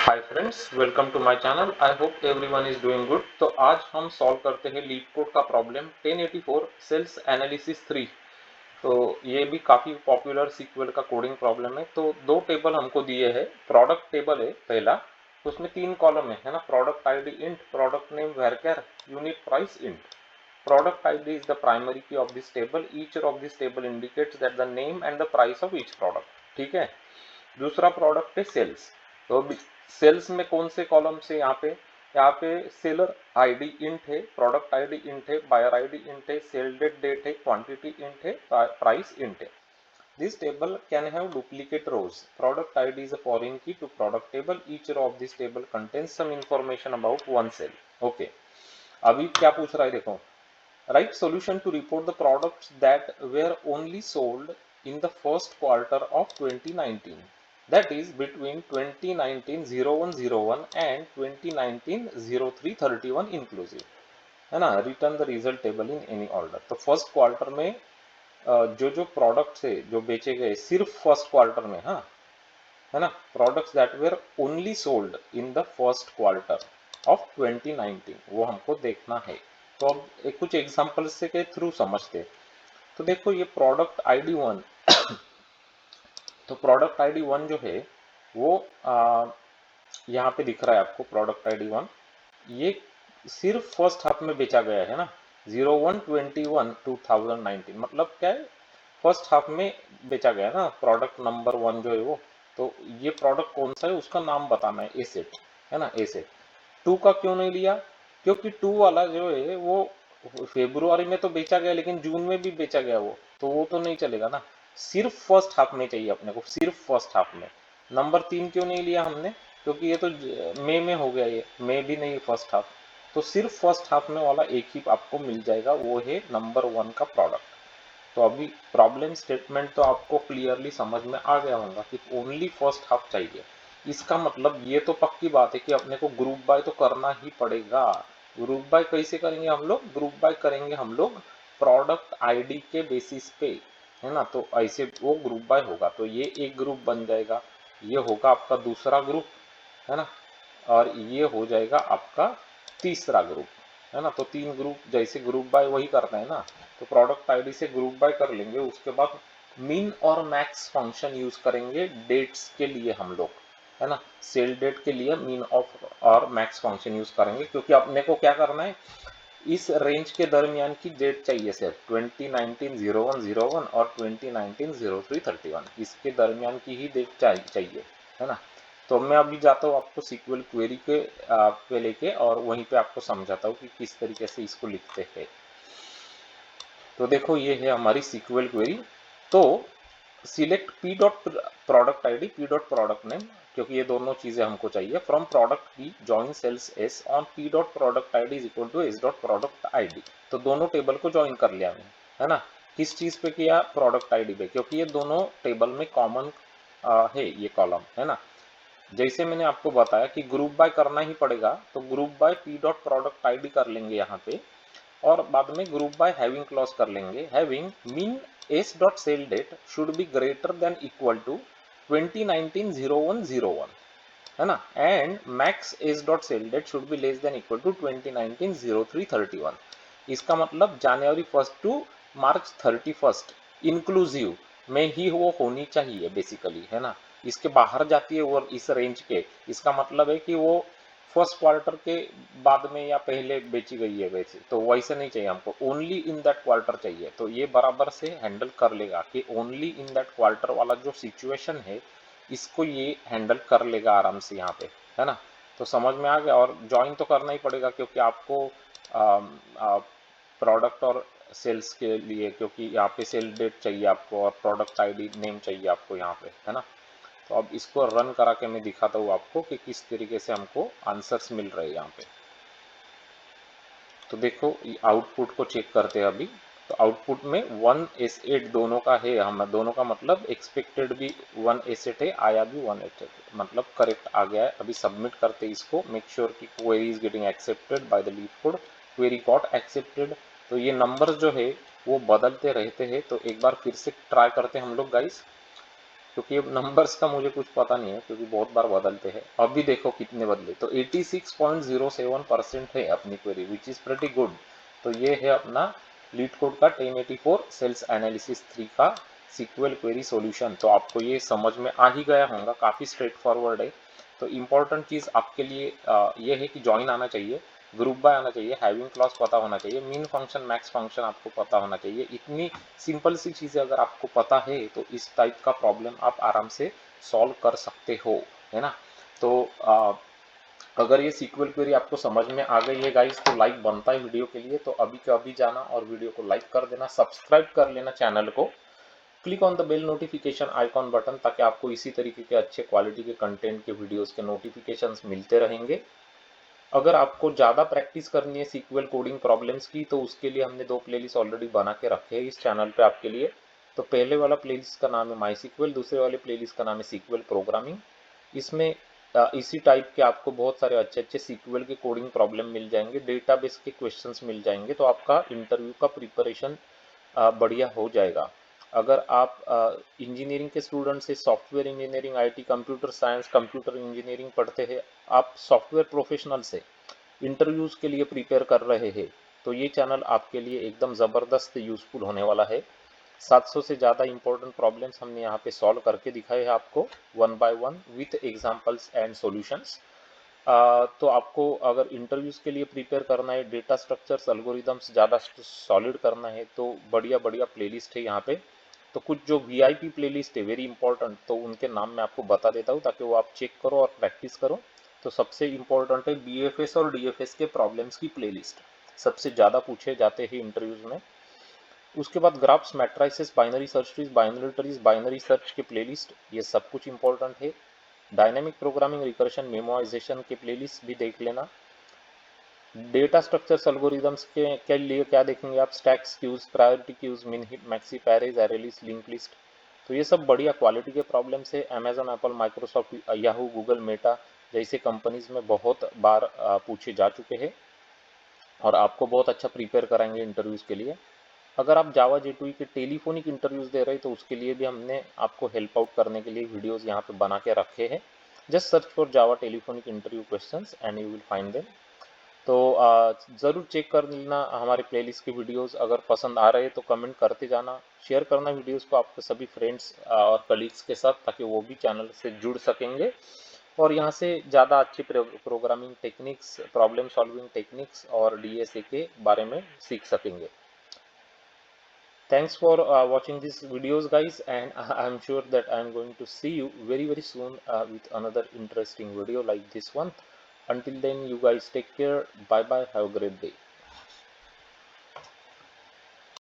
Hi friends, welcome to my channel. I hope everyone is doing good. तो आज हम solve करते हैं लीड कोड का प्रॉब्लम 1084 सेल्स एनालिसिस 3। तो ये भी काफ़ी पॉपुलर सीक्वल का कोडिंग प्रॉब्लम है। तो दो टेबल हमको दिए हैं। प्रोडक्ट टेबल है पहला, तो उसमें तीन कॉलम है ना। Product ID int, product name varchar, unit price int. Product ID is the primary key of this table. Each row of this table indicates that the name and the price of each product. ठीक है। दूसरा product है sales. तो sales में कौन से column से यहाँ पे सेलर आईडी इंट है, प्रोडक्ट आईडी इंट है, बायर आईडी इंट है, सेल डेट है, क्वांटिटी इंट है, प्राइस इंट है। This table can have duplicate rows. Product ID is a foreign key to product table. Each row of this table contains some information about one sale. Okay, अभी क्या पूछ रहा है देखो। Write solution to report the products that were only sold in the first quarter of 2019, that is between 2019-01-01 and 2019-03-31 inclusive, है ना। Return the result table in any order. तो first quarter में जो जो प्रोडक्ट्स है जो बेचे गए सिर्फ फर्स्ट क्वार्टर में, हाँ, है ना। Products that were only sold in the first quarter of 2019 वो हमको देखना है। तो अब कुछ एग्जांपल्स के थ्रू समझते हैं। तो देखो ये प्रोडक्ट आईडी 1 तो प्रोडक्ट आईडी 1 जो है वो यहाँ पे दिख रहा है आपको। प्रोडक्ट आईडी 1 ये सिर्फ फर्स्ट हाफ में बेचा गया है ना। 01/21/2019 मतलब क्या है, फर्स्ट हाफ में बेचा गया ना। प्रोडक्ट नंबर 1 जो है वो, तो ये प्रोडक्ट कौन सा है उसका नाम बताना है, एसेट, है ना। एसेट 2 का क्यों नहीं लिया, क्योंकि 2 वाला जो है वो फेब्रुआरी में तो बेचा गया लेकिन जून में भी बेचा गया वो तो नहीं चलेगा ना। सिर्फ फर्स्ट हाफ में चाहिए अपने को, सिर्फ फर्स्ट हाफ में। नंबर 3 क्यों नहीं लिया हमने, क्योंकि ये तो मई में हो गया, ये मई भी नहीं फर्स्ट हाफ। तो सिर्फ फर्स्ट हाफ में वाला एक ही आपको मिल जाएगा, वो है नंबर 1 का प्रोडक्ट। तो अभी प्रॉब्लम स्टेटमेंट तो आपको क्लियरली समझ में आ गया होगा कि ओनली फर्स्ट हाफ चाहिए। इसका मतलब ये तो पक्की बात है कि अपने को ग्रुप बाय तो करना ही पड़ेगा। ग्रुप बाय कैसे करेंगे हम लोग, ग्रुप बाय करेंगे हम लोग प्रोडक्ट आईडी के बेसिस पे, है ना। तो ऐसे वो ग्रुप बाय होगा। तो ये एक ग्रुप बन जाएगा, ये होगा आपका दूसरा ग्रुप, है ना, और ये हो जाएगा आपका तीसरा ग्रुप, है ना। तो तीन ग्रुप, जैसे ग्रुप बाय वही करना है ना। तो प्रोडक्ट आईडी से ग्रुप बाय कर लेंगे, उसके बाद मिन और मैक्स फंक्शन यूज करेंगे डेट्स के लिए हम लोग, है ना। सेल डेट के लिए मिन ऑफ और मैक्स फंक्शन यूज करेंगे, क्योंकि अपने को क्या करना है, इस रेंज के दरमियान की डेट चाहिए सिर्फ 2019-01-01 और 2019-03-31, इसके दरमियान की ही डेट चाहिए, है ना। तो मैं अभी जाता हूँ आपको सीक्वल क्वेरी के पे लेके, और वहीं पे आपको समझाता हूँ कि किस तरीके से इसको लिखते हैं। तो देखो ये है हमारी सीक्वल क्वेरी। तो select P dot product ID, P dot product name, क्योंकि ये दोनों चीजें हमको चाहिए। From product P join sales S on P dot product ID is equal to S dot product ID. तो दोनों टेबल को ज्वाइन कर लिया मैंने, है ना। किस चीज पे किया, प्रोडक्ट आईडी पे, क्योंकि ये दोनों टेबल में कॉमन है ये कॉलम, है ना। जैसे मैंने आपको बताया कि ग्रुप बाय करना ही पड़ेगा, तो group by P dot product ID कर लेंगे यहाँ पे, और बाद में ग्रुप बाय हैविंग क्लॉज कर लेंगे। Having mean S dot sale date should be greater than equal to 2019-01-01, है ना। And max S dot sale date should be less than equal to 2019-03-31। इसका मतलब जनवरी 1 टू मार्च 31 इंक्लूसिव में ही वो होनी चाहिए बेसिकली, है ना। इसके बाहर जाती है वो इस रेंज के, इसका मतलब है कि वो फर्स्ट क्वार्टर के बाद में या पहले बेची गई है, वैसे तो वैसे नहीं चाहिए हमको, ओनली इन दैट क्वार्टर चाहिए। तो ये बराबर से हैंडल कर लेगा कि ओनली इन दैट क्वार्टर वाला जो सिचुएशन है इसको ये हैंडल कर लेगा आराम से यहाँ पे, है ना। तो समझ में आ गया। और ज्वाइन तो करना ही पड़ेगा, क्योंकि आपको प्रोडक्ट और सेल्स के लिए, क्योंकि यहाँ पे सेल डेट चाहिए आपको और प्रोडक्ट आईडी नेम चाहिए आपको यहाँ पे, है ना। तो अब इसको रन करा के मैं दिखाता हूँ आपको कि किस तरीके से हमको आंसर्स मिल रहे हैं यहाँ पे। तो देखो आउटपुट को चेक करते हैं अभी। तो आउटपुट में 1 एसेट दोनों का है, हम दोनों का मतलब एक्सपेक्टेड भी 1 एसेट है, आया भी 1 एसेट, मतलब करेक्ट आ गया है। अभी सबमिट करते हैं इसको। मेक श्योर कि query is getting accepted by the leet code, query got accepted. तो ये नंबर जो है वो बदलते रहते हैं, तो एक बार फिर से ट्राई करते हैं हम लोग गाइस। क्योंकि ये नंबर्स का मुझे कुछ पता नहीं है क्योंकि बहुत बार बदलते हैं। अभी देखो कितने बदले, तो 86.07% है अपनी query, which is pretty good. तो ये है अपना LeetCode का 1084 सेल्स एनालिसिस 3 का सीक्वल क्वेरी सॉल्यूशन। तो आपको ये समझ में आ ही गया होगा, काफी स्ट्रेट फॉरवर्ड है। तो इम्पोर्टेंट चीज आपके लिए ये है कि ज्वाइन आना चाहिए, ग्रुप बाय आना चाहिए, हैविंग क्लॉज पता होना चाहिए, मीन फंक्शन मैक्स फंक्शन आपको पता होना चाहिए। इतनी सिंपल सी चीजें अगर आपको पता है तो इस टाइप का प्रॉब्लम आप आराम से सॉल्व कर सकते हो, है ना। तो अगर ये सीक्वल क्वेरी आपको समझ में आ गई है गाइस, तो लाइक बनता है वीडियो के लिए, तो अभी के अभी जाना और वीडियो को लाइक कर देना, सब्सक्राइब कर लेना चैनल को, click on the bell notification icon button, ताकि आपको इसी तरीके के अच्छे क्वालिटी के कंटेंट के वीडियोस के नोटिफिकेशंस मिलते रहेंगे। अगर आपको ज़्यादा प्रैक्टिस करनी है सीक्वल कोडिंग प्रॉब्लम्स की, तो उसके लिए हमने 2 प्लेलिस्ट ऑलरेडी बना के रखे हैं इस चैनल पे आपके लिए। तो पहले वाला प्लेलिस्ट का नाम है माई सीक्वल, दूसरे वाले प्लेलिस्ट का नाम है सीक्वल प्रोग्रामिंग। इसमें इसी टाइप के आपको बहुत सारे अच्छे अच्छे सीक्वल के कोडिंग प्रॉब्लम मिल जाएंगे, डेटाबेस के क्वेश्चंस मिल जाएंगे, तो आपका इंटरव्यू का प्रिपरेशन बढ़िया हो जाएगा। अगर आप इंजीनियरिंग के स्टूडेंट से, software engineering, IT, computer science, computer engineering पढ़ते हैं, आप सॉफ्टवेयर प्रोफेशनल से इंटरव्यूज के लिए प्रिपेयर कर रहे हैं, तो ये चैनल आपके लिए एकदम ज़बरदस्त यूजफुल होने वाला है। 700 से ज़्यादा इंपॉर्टेंट प्रॉब्लम्स हमने यहाँ पे सॉल्व करके दिखाए हैं आपको, one by one with examples and solutions. तो आपको अगर इंटरव्यूज के लिए प्रिपेयर करना है, डेटा स्ट्रक्चर्स, एल्गोरिदम्स ज़्यादा सॉलिड करना है, तो बढ़िया बढ़िया प्लेलिस्ट है यहाँ पे। तो कुछ जो वीआईपी प्लेलिस्ट है वेरी इंपॉर्टेंट, तो उनके नाम मैं आपको बता देता हूँ ताकि वो आप चेक करो और प्रैक्टिस करो। तो सबसे इंपॉर्टेंट है बीएफएस और डीएफएस के प्रॉब्लम्स की प्लेलिस्ट, सबसे ज़्यादा पूछे जाते हैं इंटरव्यूज में। उसके बाद graphs, matrices, binary search trees, binary trees, binary search के प्लेलिस्ट, ये सब कुछ इंपॉर्टेंट है। डायनेमिक प्रोग्रामिंग, रिकर्शन, मेमोराइजेशन के प्लेलिस्ट भी देख लेना। डेटा स्ट्रक्चर्स, एल्गोरिदम्स के लिए क्या देखेंगे आप, स्टैक्स, क्यूज, प्रायोरिटी क्यूज, मिन hit, maxi, Perez, array list, link list. तो ये सब बढ़िया क्वालिटी के प्रॉब्लम्स है। Amazon, Apple, Microsoft, Yahoo, Google, Meta जैसे कंपनीज में बहुत बार पूछे जा चुके हैं और आपको बहुत अच्छा प्रिपेयर कराएंगे इंटरव्यूज के लिए। अगर आप जावा J2E के टेलीफोनिक इंटरव्यूज दे रहे हैं, तो उसके लिए भी हमने आपको हेल्प आउट करने के लिए वीडियोस यहाँ पे बना के रखे हैं। Just search for Java telephonic interview questions and you will find them. तो ज़रूर चेक कर लेना हमारे प्लेलिस्ट की वीडियोस। अगर पसंद आ रहे हैं तो कमेंट करते जाना, शेयर करना वीडियोस को आपके सभी फ्रेंड्स और कलीग्स के साथ, ताकि वो भी चैनल से जुड़ सकेंगे और यहाँ से ज़्यादा अच्छी programming techniques, problem solving techniques और डीएसए के बारे में सीख सकेंगे। Thanks for watching these videos guys, and I'm sure that I'm going to see you very soon with another interesting video like this one. Until then, you guys take care. Bye bye. Have a great day.